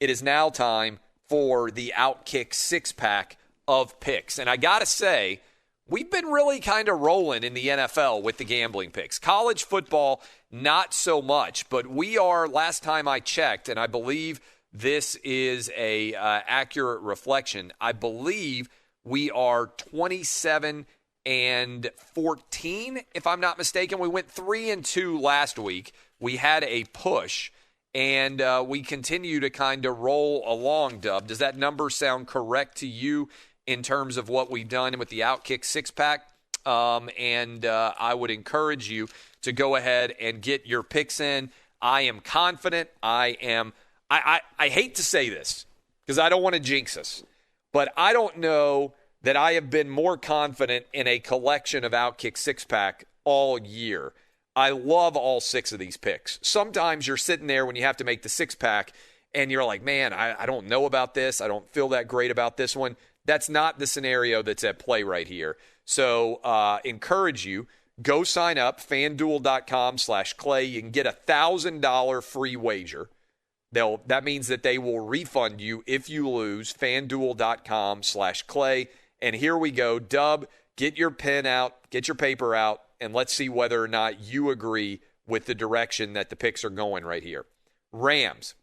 it is now time for the Outkick six-pack of picks. And I got to say, we've been really kind of rolling in the NFL with the gambling picks. College football, not so much, but we are, last time I checked, and I believe this is a accurate reflection, I believe we are 27-14, if I'm not mistaken. We went 3-2 last week. We had a push, and we continue to kind of roll along, Dub. Does that number sound correct to you in terms of what we've done with the Outkick six-pack? And I would encourage you to go ahead and get your picks in. I am confident. I hate to say this because I don't want to jinx us, but I don't know that I have been more confident in a collection of Outkick six-pack all year. I love all six of these picks. Sometimes you're sitting there when you have to make the six-pack and you're like, man, I don't know about this. I don't feel that great about this one. That's not the scenario that's at play right here. So encourage you, go sign up, fanduel.com/Clay. You can get a $1,000 free wager. That means that they will refund you if you lose, fanduel.com/Clay. And here we go. Dub, get your pen out, get your paper out, and let's see whether or not you agree with the direction that the picks are going right here. Rams,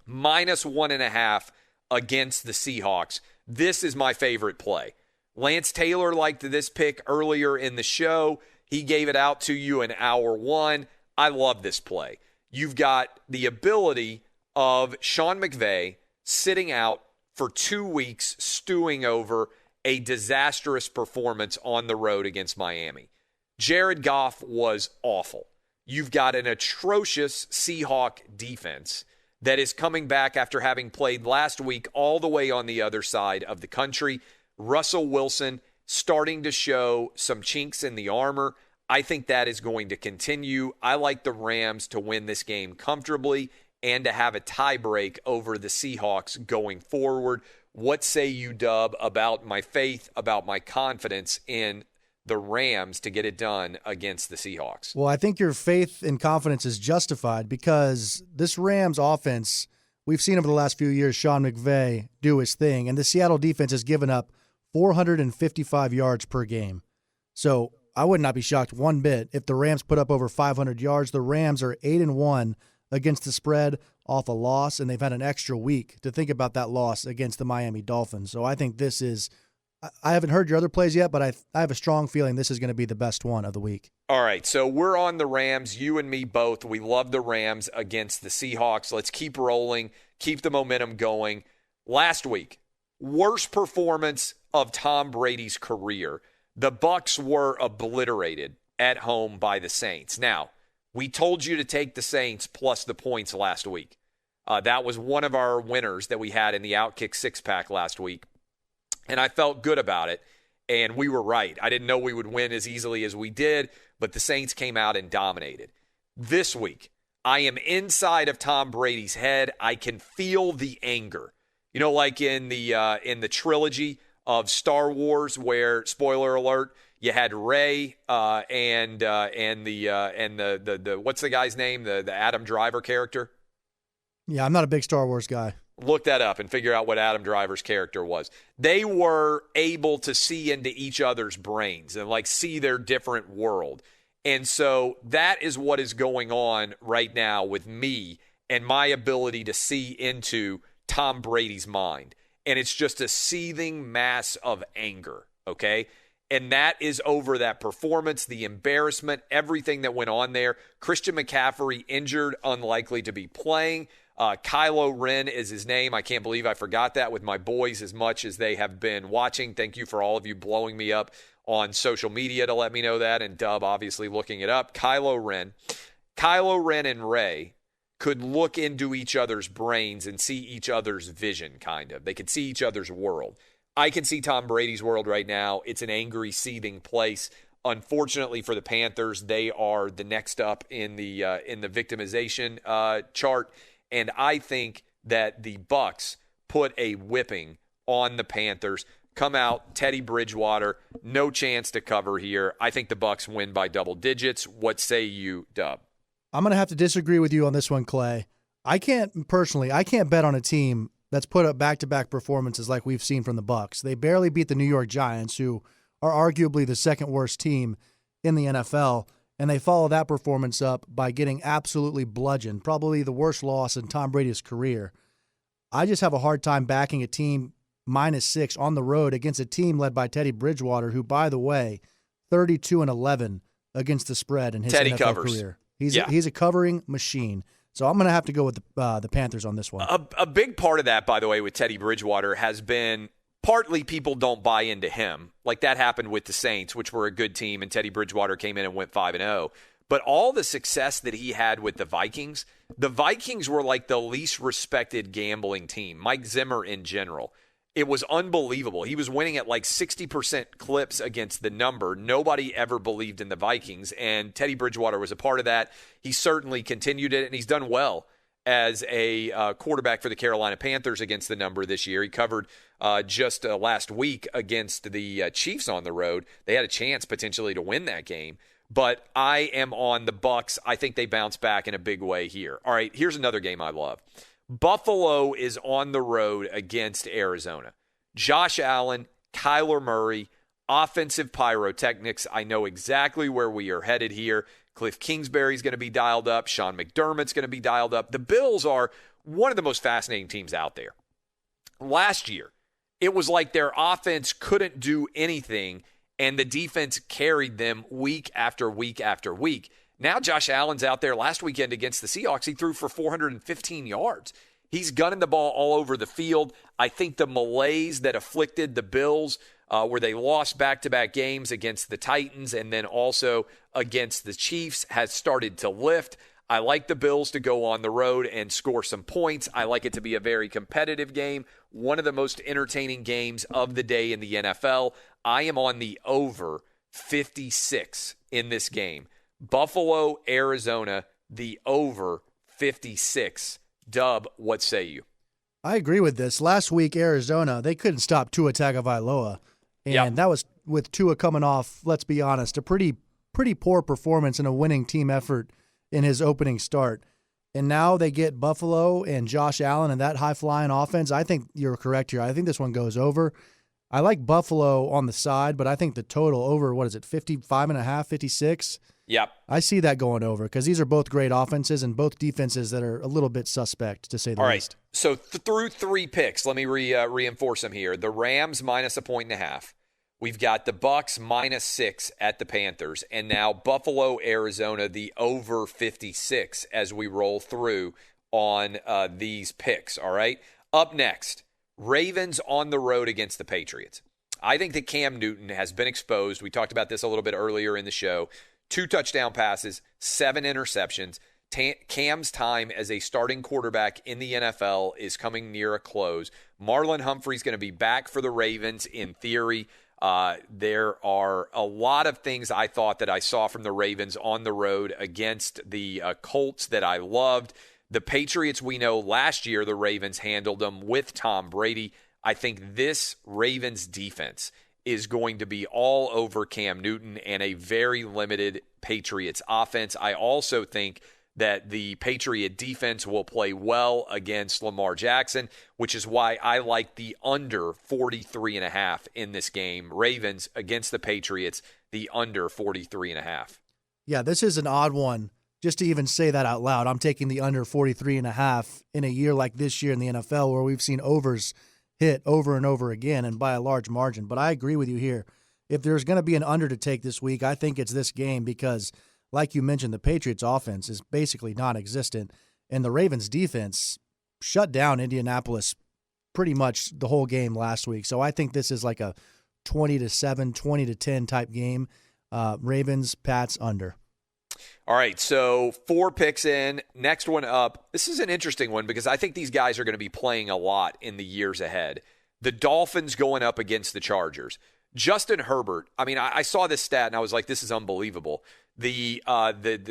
-1.5 against the Seahawks. This is my favorite play. Lance Taylor liked this pick earlier in the show. He gave it out to you in hour one. I love this play. You've got the ability of Sean McVay sitting out for 2 weeks, stewing over a disastrous performance on the road against Miami. Jared Goff was awful. You've got an atrocious Seahawk defense that is coming back after having played last week all the way on the other side of the country. Russell Wilson starting to show some chinks in the armor. I think that is going to continue. I like the Rams to win this game comfortably and to have a tiebreak over the Seahawks going forward. What say you, Dub, about my faith, about my confidence in the Rams to get it done against the Seahawks? Well, I think your faith and confidence is justified because this Rams offense, we've seen over the last few years Sean McVay do his thing, and the Seattle defense has given up 455 yards per game. So I would not be shocked one bit if the Rams put up over 500 yards. The Rams are 8-1 against the spread off a loss, and they've had an extra week to think about that loss against the Miami Dolphins. So I think this is – I haven't heard your other plays yet, but I have a strong feeling this is going to be the best one of the week. All right, so we're on the Rams, you and me both. We love the Rams against the Seahawks. Let's keep rolling, keep the momentum going. Last week, worst performance of Tom Brady's career. The Bucs were obliterated at home by the Saints. Now, we told you to take the Saints plus the points last week. That was one of our winners that we had in the Outkick six-pack last week. And I felt good about it, and we were right. I didn't know we would win as easily as we did, but the Saints came out and dominated. This week, I am inside of Tom Brady's head. I can feel the anger. You know, like in the trilogy of Star Wars, where, spoiler alert, you had Rey and the what's the guy's name? The Adam Driver character. Yeah, I'm not a big Star Wars guy. Look that up and figure out what Adam Driver's character was. They were able to see into each other's brains and like see their different world. And so that is what is going on right now with me and my ability to see into Tom Brady's mind. And it's just a seething mass of anger, okay? And that is over that performance, the embarrassment, everything that went on there. Christian McCaffrey injured, unlikely to be playing. Kylo Ren is his name. I can't believe I forgot that with my boys as much as they have been watching. Thank you for all of you blowing me up on social media to let me know that, and Dub obviously looking it up. Kylo Ren and Rey could look into each other's brains and see each other's vision, kind of. They could see each other's world. I can see Tom Brady's world right now. It's an angry, seething place. Unfortunately for the Panthers, they are the next up in the victimization chart. And I think that the Bucs put a whipping on the Panthers. Come out, Teddy Bridgewater, no chance to cover here. I think the Bucs win by double digits. What say you, Dub? I'm going to have to disagree with you on this one, Clay. I can't bet on a team that's put up back-to-back performances like we've seen from the Bucs. They barely beat the New York Giants, who are arguably the second worst team in the NFL, and they follow that performance up by getting absolutely bludgeoned, probably the worst loss in Tom Brady's career. I just have a hard time backing a team -6 on the road against a team led by Teddy Bridgewater, who, by the way, 32-11 against the spread in his Teddy NFL covers. career. He's a covering machine. So I'm going to have to go with the Panthers on this one. A big part of that, by the way, with Teddy Bridgewater has been partly people don't buy into him. Like that happened with the Saints, which were a good team, and Teddy Bridgewater came in and went 5-0. But all the success that he had with the Vikings were like the least respected gambling team, Mike Zimmer in general. It was unbelievable. He was winning at like 60% clips against the number. Nobody ever believed in the Vikings, and Teddy Bridgewater was a part of that. He certainly continued it, and he's done well as a quarterback for the Carolina Panthers against the number this year. He covered just last week against the Chiefs on the road. They had a chance potentially to win that game. But I am on the Bucs. I think they bounce back in a big way here. All right, here's another game I love. Buffalo is on the road against Arizona. Josh Allen, Kyler Murray, offensive pyrotechnics. I know exactly where we are headed here. Cliff Kingsbury's going to be dialed up. Sean McDermott's going to be dialed up. The Bills are one of the most fascinating teams out there. Last year, it was like their offense couldn't do anything, and the defense carried them week after week after week. Now Josh Allen's out there last weekend against the Seahawks. He threw for 415 yards. He's gunning the ball all over the field. I think the malaise that afflicted the Bills, where they lost back-to-back games against the Titans and then also against the Chiefs, has started to lift. I like the Bills to go on the road and score some points. I like it to be a very competitive game, one of the most entertaining games of the day in the NFL. I am on the over 56 in this game. Buffalo, Arizona, the over 56. Dub, what say you? I agree with this. Last week, Arizona, they couldn't stop Tua Tagovailoa. And that was with Tua coming off, let's be honest, a pretty poor performance and a winning team effort in his opening start. And now they get Buffalo and Josh Allen and that high-flying offense. I think you're correct here. I think this one goes over. I like Buffalo on the side, but I think the total over, 55.5, 56? Yep. I see that going over because these are both great offenses and both defenses that are a little bit suspect, to say the least. All right. So through 3 picks, let me reinforce them here. The Rams -1.5. We've got the Bucs -6 at the Panthers. And now Buffalo, Arizona, the over 56 as we roll through on these picks. All right. Up next, Ravens on the road against the Patriots. I think that Cam Newton has been exposed. We talked about this a little bit earlier in the show. 2 touchdown passes, 7 interceptions. Cam's time as a starting quarterback in the NFL is coming near a close. Marlon Humphrey's going to be back for the Ravens in theory. There are a lot of things I thought that I saw from the Ravens on the road against the Colts that I loved. The Patriots, we know last year the Ravens handled them with Tom Brady. I think this Ravens defense is going to be all over Cam Newton and a very limited Patriots offense. I also think that the Patriot defense will play well against Lamar Jackson, which is why I like the under 43.5 in this game. Ravens against the Patriots, the under 43.5. Yeah, this is an odd one. Just to even say that out loud, I'm taking the under 43.5 in a year like this year in the NFL where we've seen overs hit over and over again and by a large margin. But I agree with you here. If there's going to be an under to take this week, I think it's this game because, like you mentioned, the Patriots offense is basically non-existent, and the Ravens defense shut down Indianapolis pretty much the whole game last week. So I think this is like a 20-7, 20-10 type game. Ravens, Pats, under. All right, so 4 picks in. Next one up. This is an interesting one because I think these guys are going to be playing a lot in the years ahead. The Dolphins going up against the Chargers. Justin Herbert, I mean, I saw this stat and I was like, this is unbelievable. The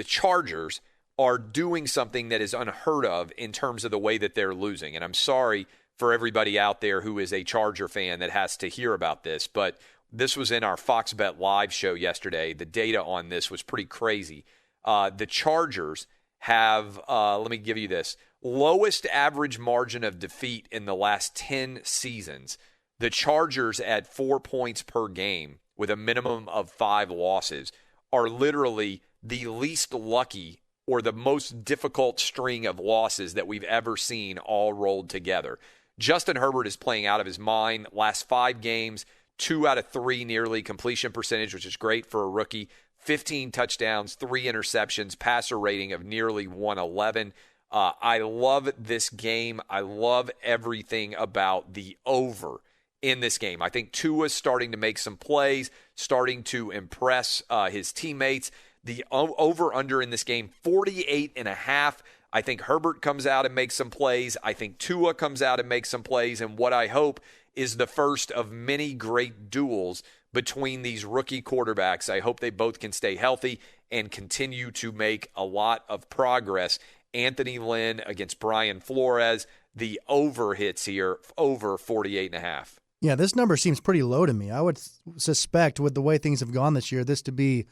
Chargers are doing something that is unheard of in terms of the way that they're losing. And I'm sorry for everybody out there who is a Charger fan that has to hear about this, but this was in our Fox Bet Live show yesterday. The data on this was pretty crazy. The Chargers have, let me give you this, lowest average margin of defeat in the last 10 seasons. The Chargers at 4 points per game with a minimum of 5 losses are literally the least lucky or the most difficult string of losses that we've ever seen all rolled together. Justin Herbert is playing out of his mind. Last 5 games, 2 out of 3 nearly completion percentage, which is great for a rookie. 15 touchdowns, 3 interceptions, passer rating of nearly 111. I love this game. I love everything about the over in this game. I think Tua's starting to make some plays, starting to impress his teammates. The over-under in this game, 48.5. I think Herbert comes out and makes some plays. I think Tua comes out and makes some plays. And what I hope is the first of many great duels between these rookie quarterbacks. I hope they both can stay healthy and continue to make a lot of progress. Anthony Lynn against Brian Flores. The over hits here, over 48.5. Yeah, this number seems pretty low to me. I would suspect, with the way things have gone this year, this to be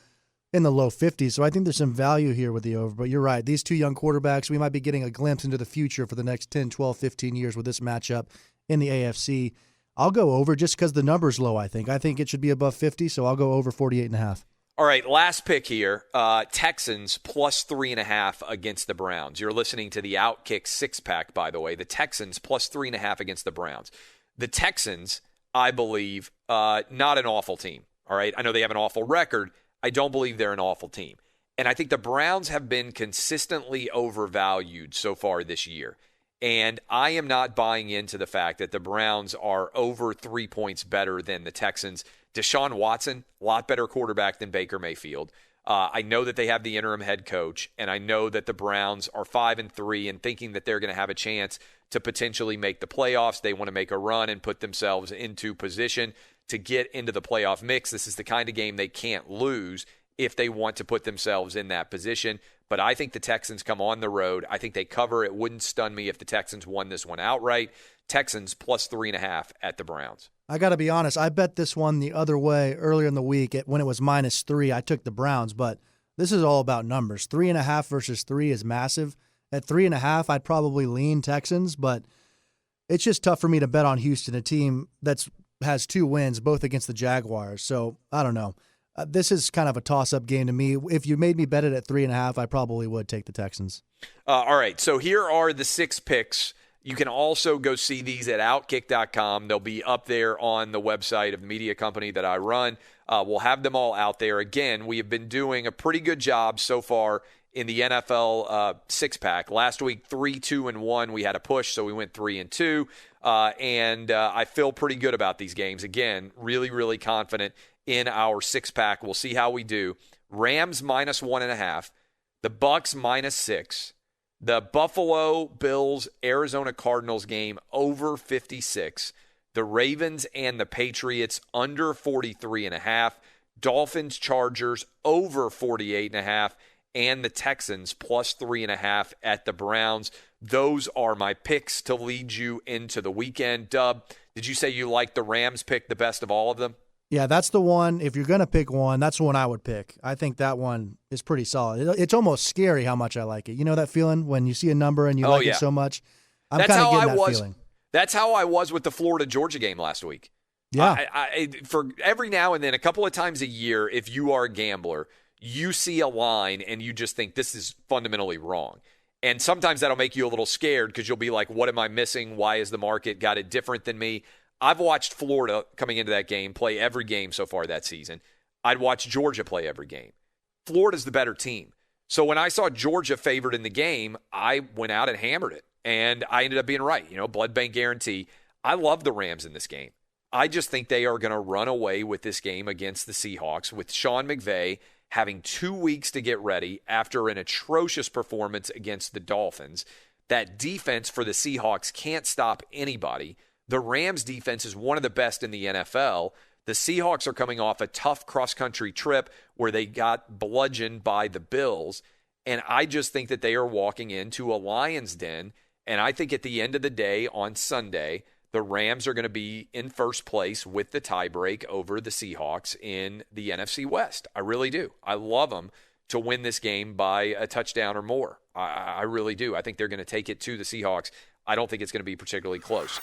in the low 50s. So I think there's some value here with the over. But you're right. These two young quarterbacks, we might be getting a glimpse into the future for the next 10, 12, 15 years with this matchup in the AFC. I'll go over just because the number's low, I think. I think it should be above 50, so I'll go over 48.5. All right, last pick here. Texans plus 3.5 against the Browns. You're listening to the Outkick 6-pack, by the way. The Texans plus 3.5 against the Browns. The Texans, I believe, not an awful team. All right, I know they have an awful record. I don't believe they're an awful team. And I think the Browns have been consistently overvalued so far this year. And I am not buying into the fact that the Browns are over 3 points better than the Texans. Deshaun Watson, a lot better quarterback than Baker Mayfield. I know that they have the interim head coach, and I know that the Browns are 5-3 and thinking that they're going to have a chance to potentially make the playoffs. They want to make a run and put themselves into position to get into the playoff mix. This is the kind of game they can't lose if they want to put themselves in that position. But I think the Texans come on the road. I think they cover. It wouldn't stun me if the Texans won this one outright. Texans plus 3.5 at the Browns. I got to be honest. I bet this one the other way earlier in the week when it was -3. I took the Browns, but this is all about numbers. 3.5 versus 3 is massive. At 3.5, I'd probably lean Texans, but it's just tough for me to bet on Houston, a team that has 2 wins, both against the Jaguars. So I don't know. This is kind of a toss-up game to me. If you made me bet it at 3.5, I probably would take the Texans. All right, so here are the 6 picks. You can also go see these at Outkick.com. They'll be up there on the website of the media company that I run. We'll have them all out there. Again, we have been doing a pretty good job so far in the NFL 6-pack. Last week, 3-2-1. We had a push, so we went 3-2. And I feel pretty good about these games. Again, really, really confident in our 6-pack. We'll see how we do. Rams -1.5. The Bucs -6. The Buffalo Bills Arizona Cardinals game over 56. The Ravens and the Patriots under 43.5. Dolphins Chargers over 48.5. And the Texans plus 3.5 at the Browns. Those are my picks to lead you into the weekend. Dub, did you say you like the Rams pick the best of all of them? Yeah, that's the one. If you're going to pick one, that's the one I would pick. I think that one is pretty solid. It's almost scary how much I like it. You know that feeling when you see a number and you like it so much? I'm kind of getting that feeling. That's how I was with the Florida-Georgia game last week. Yeah. For every now and then, a couple of times a year, if you are a gambler, you see a line and you just think this is fundamentally wrong. And sometimes that'll make you a little scared because you'll be like, what am I missing? Why has the market got it different than me? I've watched Florida coming into that game play every game so far that season. I'd watch Georgia play every game. Florida's the better team. So when I saw Georgia favored in the game, I went out and hammered it. And I ended up being right. Blood bank guarantee. I love the Rams in this game. I just think they are going to run away with this game against the Seahawks with Sean McVay having 2 weeks to get ready after an atrocious performance against the Dolphins. That defense for the Seahawks can't stop anybody. The Rams defense is one of the best in the NFL. The Seahawks are coming off a tough cross-country trip where they got bludgeoned by the Bills. And I just think that they are walking into a lion's den. And I think at the end of the day on Sunday, the Rams are going to be in first place with the tiebreak over the Seahawks in the NFC West. I really do. I love them to win this game by a touchdown or more. I really do. I think they're going to take it to the Seahawks. I don't think it's going to be particularly close.